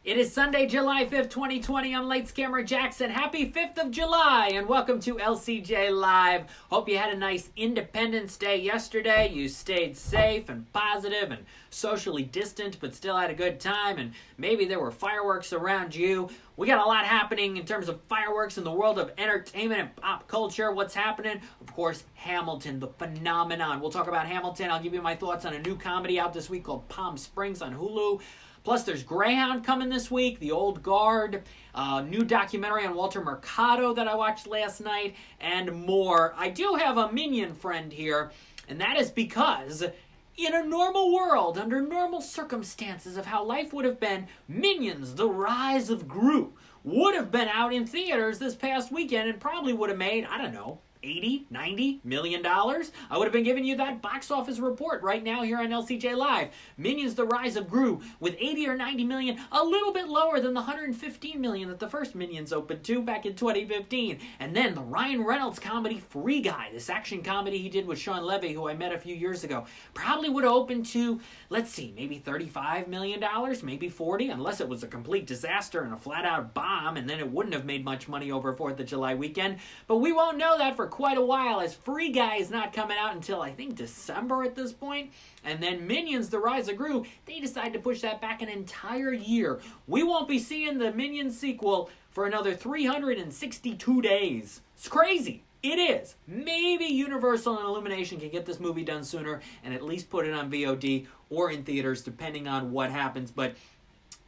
It is Sunday, July 5th, 2020. I'm Lights Camera Jackson. Happy 5th of July and welcome to LCJ Live. Hope you had a nice Independence Day yesterday. You stayed safe and positive and socially distant but still had a good time, and maybe there were fireworks around you. We got a lot happening in terms of fireworks in the world of entertainment and pop culture. What's happening? Of course, Hamilton, the phenomenon. We'll talk about Hamilton. I'll give you my thoughts on a new comedy out this week called Palm Springs on Hulu. Plus, there's Greyhound coming this week, The Old Guard, new documentary on Walter Mercado that I watched last night, and more. I do have a Minion Friend here, and that is because in a normal world, under normal circumstances of how life would have been, Minions, The Rise of Gru would have been out in theaters this past weekend and probably would have made, I don't know, $80, $90 million. I would have been giving you that box office report right now here on LCJ Live. Minions The Rise of Gru with 80 or 90 million, a little bit lower than the 115 million that the first Minions opened to back in 2015. And then the Ryan Reynolds comedy Free Guy, this action comedy he did with Sean Levy, who I met a few years ago, probably would have opened to, let's see, maybe $35 million, maybe 40, unless it was a complete disaster and a flat-out bomb, and then it wouldn't have made much money over 4th of July weekend. But we won't know that for quite a while, as Free Guy is not coming out until I think December at this point. And then Minions The Rise of Gru, they decided to push that back an entire year. We won't be seeing the Minions sequel for another 362 days. It's crazy. It is. Maybe Universal and Illumination can get this movie done sooner and at least put it on VOD or in theaters, depending on what happens. But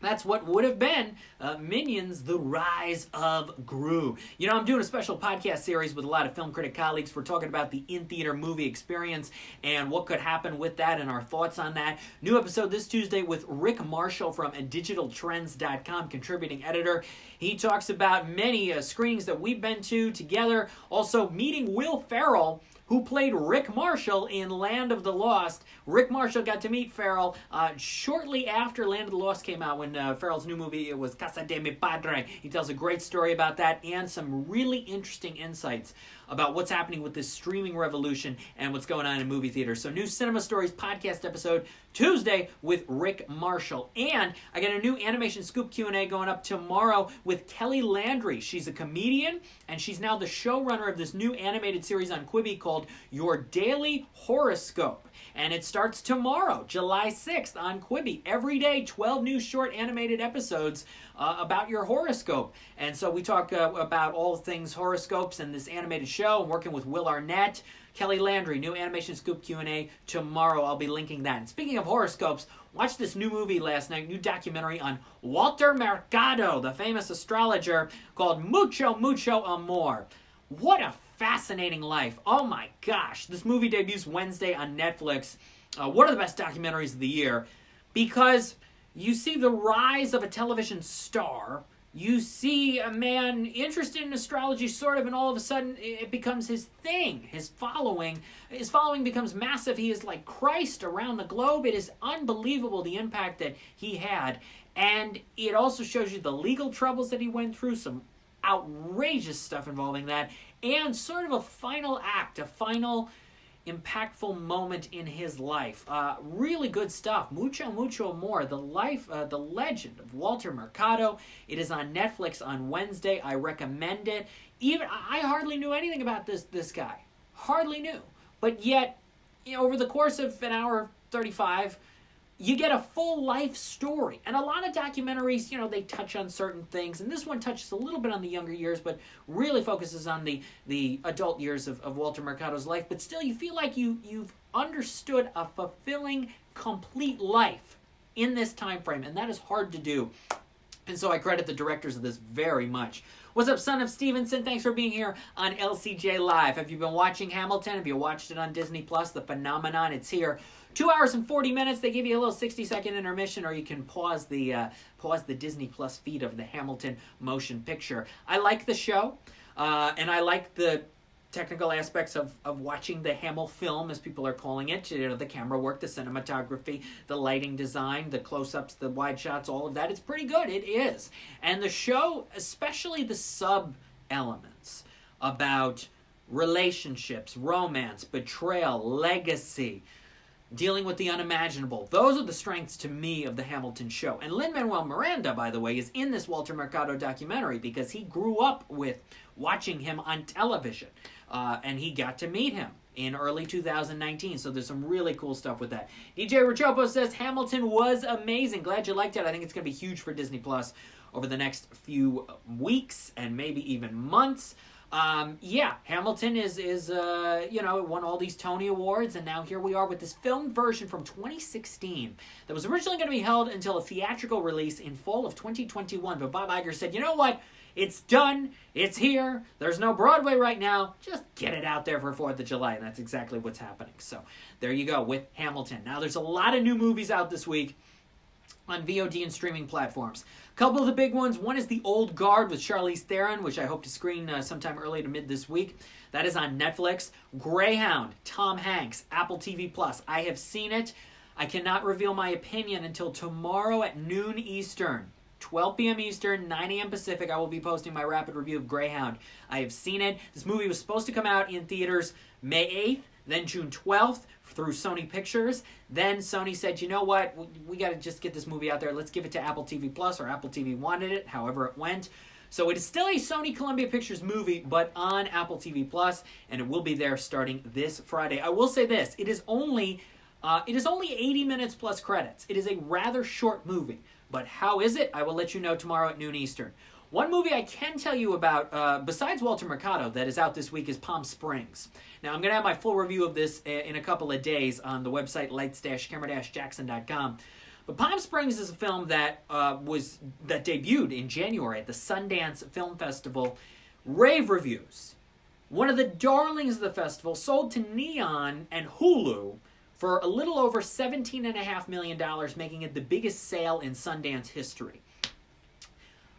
that's what would have been Minions, The Rise of Gru. You know, I'm doing a special podcast series with a lot of film critic colleagues. We're talking about the in-theater movie experience and what could happen with that and our thoughts on that. New episode this Tuesday with Rick Marshall from digitaltrends.com, contributing editor. He talks about many screenings that we've been to together. Also, meeting Will Ferrell, who played Rick Marshall in Land of the Lost. Rick Marshall got to meet Ferrell shortly after Land of the Lost came out, when Ferrell's new movie was Casa de mi Padre. He tells a great story about that and some really interesting insights about what's happening with this streaming revolution and what's going on in movie theaters. So, new Cinema Stories podcast episode Tuesday with Rick Marshall. And I got a new Animation Scoop Q&A going up tomorrow with Kelly Landry. She's a comedian, and she's now the showrunner of this new animated series on Quibi called Your Daily Horoscope. And it starts tomorrow, July 6th, on Quibi. Every day, 12 new short animated episodes about your horoscope. And so we talk about all things horoscopes and this animated show. I'm working with Will Arnett. Kelly Landry, new Animation Scoop Q&A tomorrow. I'll be linking that. And speaking of horoscopes, watched this new movie last night, new documentary on Walter Mercado, the famous astrologer, called Mucho, Amor. What a fascinating life. Oh my gosh. This movie debuts Wednesday on Netflix. One of the best documentaries of the year, because you see the rise of a television star. You see a man interested in astrology, sort of, and all of a sudden it becomes his thing. His following becomes massive. He is like Christ around the globe. It is unbelievable, the impact that he had. And it also shows you the legal troubles that he went through, some outrageous stuff involving that, and sort of a final act, a final impactful moment in his life. Really good stuff. Mucho, Amor, the life, the legend of Walter Mercado. It is on Netflix on Wednesday. I recommend it. Even I hardly knew anything about this guy. Hardly knew. But yet, over the course of an hour 35, you get a full life story. And a lot of documentaries, they touch on certain things. And this one touches a little bit on the younger years, but really focuses on the adult years of Walter Mercado's life. But still, you feel like you've understood a fulfilling, complete life in this time frame. And that is hard to do. And so I credit the directors of this very much. What's up, son of Stevenson? Thanks for being here on LCJ Live. Have you been watching Hamilton? Have you watched it on Disney Plus? The phenomenon, it's here. 2 hours and 40 minutes. They give you a little 60-second intermission, or you can pause the Disney Plus feed of the Hamilton motion picture. I like the show, and I like the technical aspects of watching the Hamill film, as people are calling it. The camera work, the cinematography, the lighting design, the close-ups, the wide shots, all of that. It's pretty good. It is. And the show, especially the sub-elements about relationships, romance, betrayal, legacy, dealing with the unimaginable. Those are the strengths to me of the Hamilton show. And Lin Manuel Miranda, by the way, is in this Walter Mercado documentary because he grew up with watching him on television. And he got to meet him in early 2019. So there's some really cool stuff with that. DJ Richopo says, Hamilton was amazing. Glad you liked it. I think it's going to be huge for Disney Plus over the next few weeks and maybe even months. Hamilton is it won all these Tony Awards, and now here we are with this film version from 2016 that was originally going to be held until a theatrical release in fall of 2021. But Bob Iger said, you know what? It's done. It's here. There's no Broadway right now. Just get it out there for 4th of July, and that's exactly what's happening. So there you go with Hamilton. Now, there's a lot of new movies out this week on VOD and streaming platforms. A couple of the big ones. One is The Old Guard with Charlize Theron, which I hope to screen sometime early to mid this week. That is on Netflix. Greyhound, Tom Hanks, Apple TV+. I have seen it. I cannot reveal my opinion until tomorrow at noon Eastern. 12 p.m. Eastern, 9 a.m. Pacific, I will be posting my rapid review of Greyhound. I have seen it. This movie was supposed to come out in theaters May 8th, then June 12th through Sony Pictures. Then Sony said, you know what, we got to just get this movie out there. Let's give it to Apple TV Plus, or Apple TV wanted it, however it went. So it is still a Sony Columbia Pictures movie, but on Apple TV Plus, and it will be there starting this Friday. I will say this, it is only 80 minutes plus credits. It is a rather short movie. But how is it? I will let you know tomorrow at noon Eastern. One movie I can tell you about, besides Walter Mercado, that is out this week is Palm Springs. Now, I'm going to have my full review of this in a couple of days on the website lights-camera-jackson.com. But Palm Springs is a film that debuted in January at the Sundance Film Festival. Rave reviews. One of the darlings of the festival, sold to Neon and Hulu for a little over $17.5 million, making it the biggest sale in Sundance history.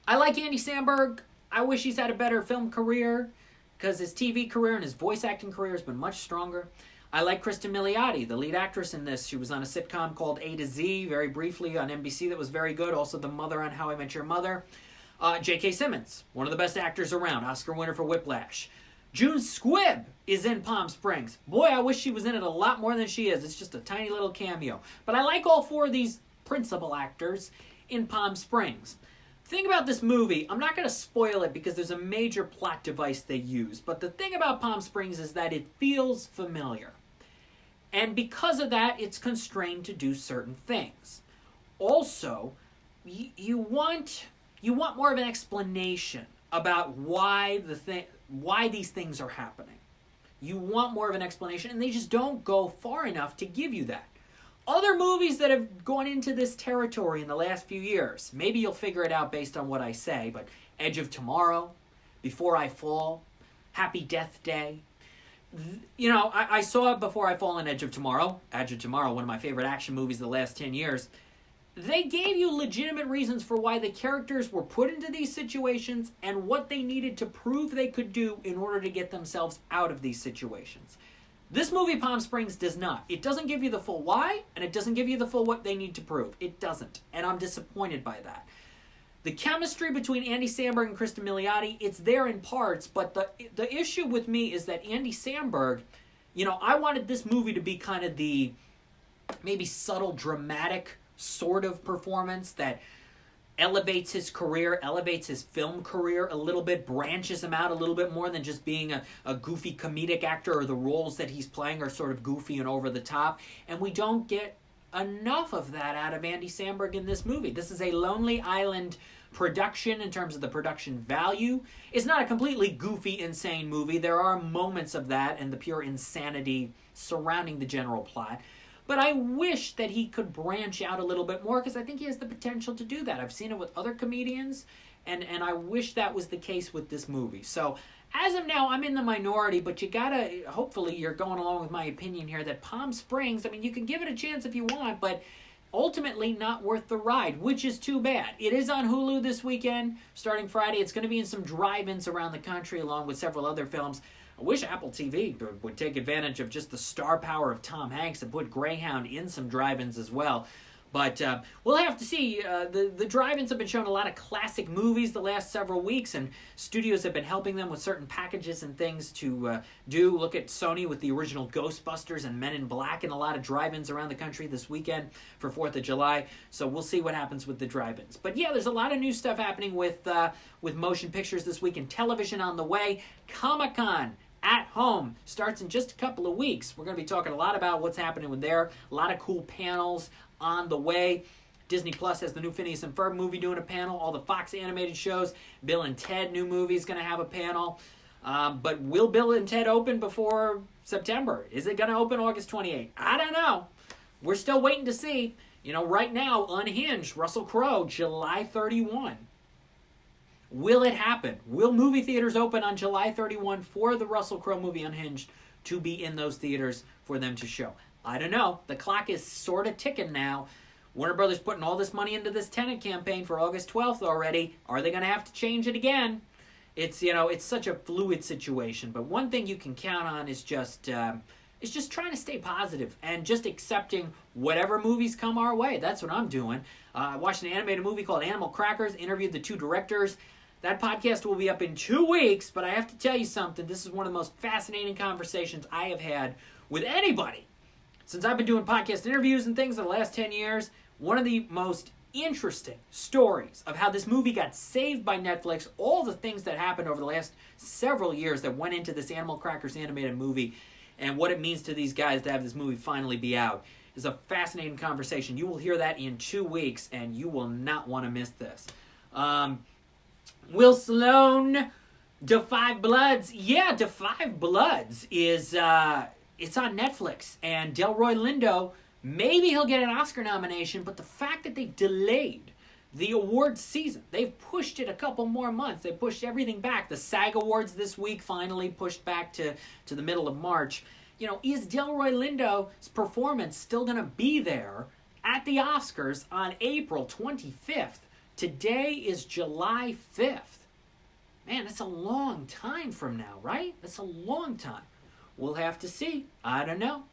I like Andy Samberg. I wish he's had a better film career, because his TV career and his voice acting career has been much stronger. I like Kristen Milioti, the lead actress in this. She was on a sitcom called A to Z, very briefly on NBC, that was very good. Also the mother on How I Met Your Mother. J.K. Simmons, one of the best actors around, Oscar winner for Whiplash. June Squibb is in Palm Springs. Boy, I wish she was in it a lot more than she is. It's just a tiny little cameo. But I like all four of these principal actors in Palm Springs. Thing about this movie, I'm not going to spoil it because there's a major plot device they use. But the thing about Palm Springs is that it feels familiar. And because of that, it's constrained to do certain things. Also, you want more of an explanation about why these things are happening. You want more of an explanation, and they just don't go far enough to give you that. Other movies that have gone into this territory in the last few years, maybe you'll figure it out based on what I say, but Edge of Tomorrow, Before I Fall, Happy Death Day. You know, I saw it Before I Fall and Edge of Tomorrow. Edge of Tomorrow, one of my favorite action movies of the last 10 years. They gave you legitimate reasons for why the characters were put into these situations and what they needed to prove they could do in order to get themselves out of these situations. This movie, Palm Springs, does not. It doesn't give you the full why, and it doesn't give you the full what they need to prove. It doesn't, and I'm disappointed by that. The chemistry between Andy Samberg and Kristen Milioti, it's there in parts, but the issue with me is that Andy Samberg, you know, I wanted this movie to be kind of the maybe subtle, dramatic sort of performance that elevates his career, elevates his film career a little bit, branches him out a little bit more than just being a goofy comedic actor, or the roles that he's playing are sort of goofy and over the top. And we don't get enough of that out of Andy Samberg in this movie. This is a Lonely Island production in terms of the production value. It's not a completely goofy, insane movie. There are moments of that and the pure insanity surrounding the general plot. But I wish that he could branch out a little bit more, because I think he has the potential to do that. I've seen it with other comedians, and I wish that was the case with this movie. So as of now, I'm in the minority, but you gotta, hopefully you're going along with my opinion here, that Palm Springs, I mean, you can give it a chance if you want, but ultimately not worth the ride, which is too bad. It is on Hulu this weekend, starting Friday. It's going to be in some drive-ins around the country, along with several other films. I wish Apple TV would take advantage of just the star power of Tom Hanks and put Greyhound in some drive-ins as well. But we'll have to see. The drive-ins have been showing a lot of classic movies the last several weeks, and studios have been helping them with certain packages and things to do. Look at Sony with the original Ghostbusters and Men in Black in a lot of drive-ins around the country this weekend for 4th of July. So we'll see what happens with the drive-ins. But yeah, there's a lot of new stuff happening with motion pictures this week and television on the way. Comic-Con at home starts in just a couple of weeks. We're going to be talking a lot about what's happening with there. A lot of cool panels on the way. Disney Plus has the new Phineas and Ferb movie doing a panel. All the Fox animated shows. Bill and Ted new movie is going to have a panel. But will Bill and Ted open before September? Is it going to open August 28th? I don't know. We're still waiting to see. Right now, Unhinged, Russell Crowe, July 31. Will it happen? Will movie theaters open on July 31 for the Russell Crowe movie Unhinged to be in those theaters for them to show? I don't know. The clock is sort of ticking now. Warner Brothers putting all this money into this Tenet campaign for August 12th already. Are they going to have to change it again? It's such a fluid situation. But one thing you can count on is just trying to stay positive and just accepting whatever movies come our way. That's what I'm doing. I watched an animated movie called Animal Crackers, interviewed the 2 directors. That podcast will be up in 2 weeks, but I have to tell you something. This is one of the most fascinating conversations I have had with anybody. Since I've been doing podcast interviews and things in the last 10 years, one of the most interesting stories of how this movie got saved by Netflix, all the things that happened over the last several years that went into this Animal Crackers animated movie, and what it means to these guys to have this movie finally be out, is a fascinating conversation. You will hear that in 2 weeks, and you will not want to miss this. Will Sloan, Defy Bloods. Yeah, Defy Bloods is it's on Netflix, and Delroy Lindo, maybe he'll get an Oscar nomination, but the fact that they've delayed the awards season, they've pushed it a couple more months. They pushed everything back. The SAG Awards this week finally pushed back to the middle of March. Is Delroy Lindo's performance still going to be there at the Oscars on April 25th? Today is July 5th. Man, that's a long time from now, right? That's a long time. We'll have to see. I don't know.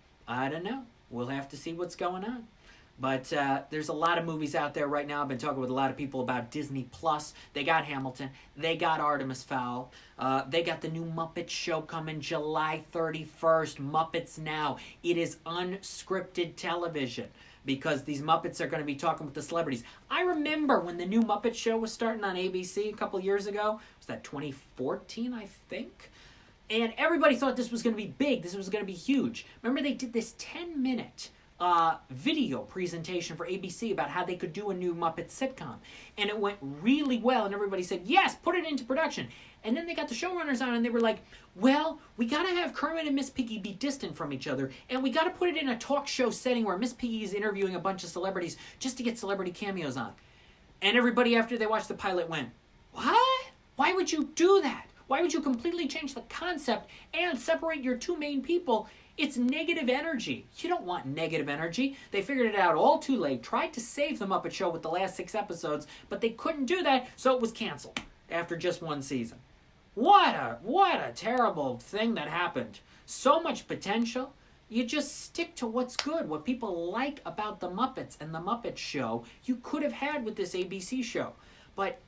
We'll have to see what's going on. But there's a lot of movies out there right now. I've been talking with a lot of people about Disney Plus. They got Hamilton. They got Artemis Fowl. They got the new Muppets show coming July 31st. Muppets Now. It is unscripted television, because these Muppets are going to be talking with the celebrities. I remember when the new Muppet show was starting on ABC a couple years ago. Was that 2014, I think? And everybody thought this was going to be big. This was going to be huge. Remember, they did this 10-minute video presentation for ABC about how they could do a new Muppet sitcom. And it went really well, and everybody said, yes, put it into production. And then they got the showrunners on, and they were like, well, we got to have Kermit and Miss Piggy be distant from each other, and we got to put it in a talk show setting where Miss Piggy is interviewing a bunch of celebrities just to get celebrity cameos on. And everybody, after they watched the pilot, went, what? Why would you do that? Why would you completely change the concept and separate your 2 main people? It's negative energy. You don't want negative energy. They figured it out all too late, tried to save the Muppet Show with the last 6 episodes, but they couldn't do that, so it was canceled after just 1 season. What a terrible thing that happened. So much potential. You just stick to what's good, what people like about the Muppets and the Muppet Show you could have had with this ABC show. But,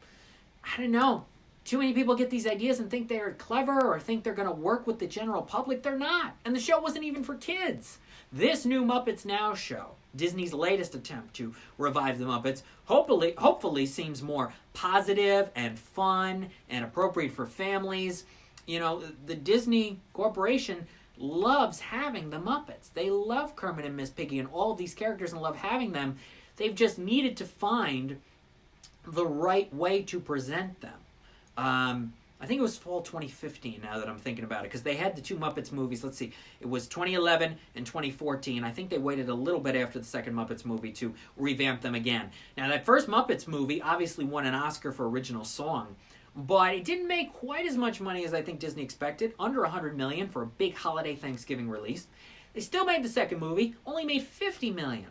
I don't know. Too many people get these ideas and think they're clever or think they're going to work with the general public. They're not. And the show wasn't even for kids. This new Muppets Now show, Disney's latest attempt to revive the Muppets, hopefully seems more positive and fun and appropriate for families. The Disney Corporation loves having the Muppets. They love Kermit and Miss Piggy and all of these characters and love having them. They've just needed to find the right way to present them. I think it was fall 2015 now that I'm thinking about it, because they had the 2 Muppets movies. Let's see. It was 2011 and 2014. I think they waited a little bit after the second Muppets movie to revamp them again. Now, that first Muppets movie obviously won an Oscar for original song, but it didn't make quite as much money as I think Disney expected, under $100 million for a big holiday Thanksgiving release. They still made the second movie, only made $50 million.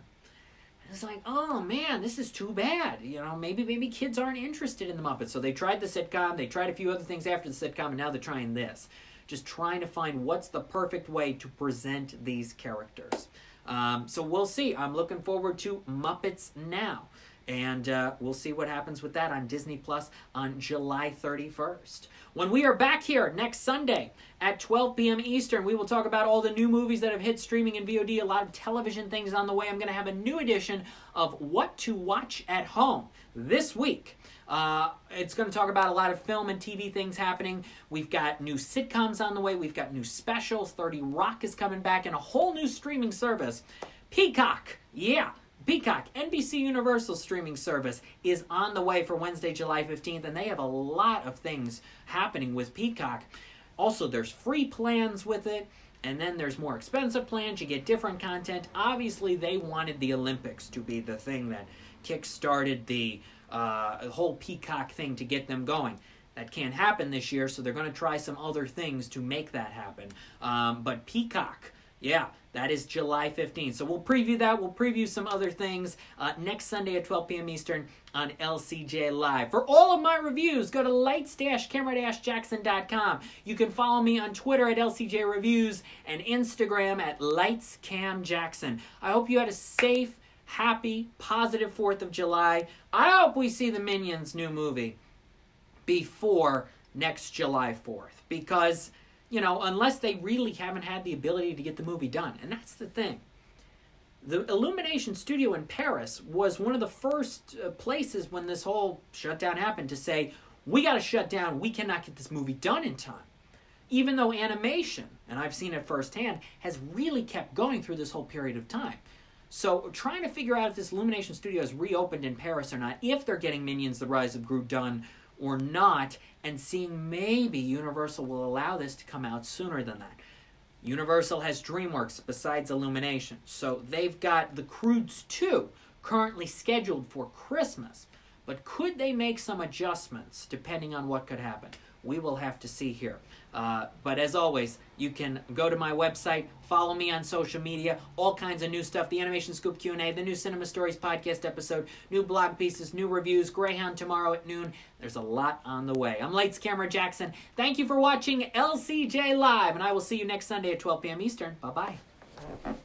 It's like, oh man, this is too bad. Maybe kids aren't interested in the Muppets. So they tried the sitcom, they tried a few other things after the sitcom, and now they're trying this. Just trying to find what's the perfect way to present these characters. So we'll see. I'm looking forward to Muppets Now. And we'll see what happens with that on Disney Plus on July 31st. When we are back here next Sunday at 12 p.m. Eastern, we will talk about all the new movies that have hit streaming and VOD, a lot of television things on the way. I'm going to have a new edition of What to Watch at Home this week. It's going to talk about a lot of film and TV things happening. We've got new sitcoms on the way. We've got new specials. 30 Rock is coming back, and a whole new streaming service. Peacock, yeah. Peacock, NBC Universal streaming service, is on the way for Wednesday, July 15th, and they have a lot of things happening with Peacock. Also, there's free plans with it, and then there's more expensive plans. You get different content. Obviously, they wanted the Olympics to be the thing that kick-started the whole Peacock thing to get them going. That can't happen this year, so they're going to try some other things to make that happen. But Peacock, yeah, that is July 15th. So we'll preview that. We'll preview some other things next Sunday at 12 p.m. Eastern on LCJ Live. For all of my reviews, go to lights-camera-jackson.com. You can follow me on Twitter at LCJ Reviews and Instagram at LightsCamJackson. I hope you had a safe, happy, positive 4th of July. I hope we see the Minions new movie before next July 4th. Because, you know, unless they really haven't had the ability to get the movie done. And that's the thing. The Illumination studio in Paris was one of the first places when this whole shutdown happened to say, we got to shut down. We cannot get this movie done in time. Even though animation, and I've seen it firsthand, has really kept going through this whole period of time. So trying to figure out if this Illumination studio is reopened in Paris or not, if they're getting Minions: The Rise of Gru done or not, and seeing maybe Universal will allow this to come out sooner than that. Universal has DreamWorks besides Illumination, so they've got The Croods 2 currently scheduled for Christmas. But could they make some adjustments depending on what could happen? We will have to see here. But as always, you can go to my website, follow me on social media, all kinds of new stuff, the Animation Scoop Q&A, the new Cinema Stories podcast episode, new blog pieces, new reviews, Greyhound tomorrow at noon. There's a lot on the way. I'm Lights Camera Jackson. Thank you for watching LCJ Live, and I will see you next Sunday at 12 p.m. Eastern. Bye-bye.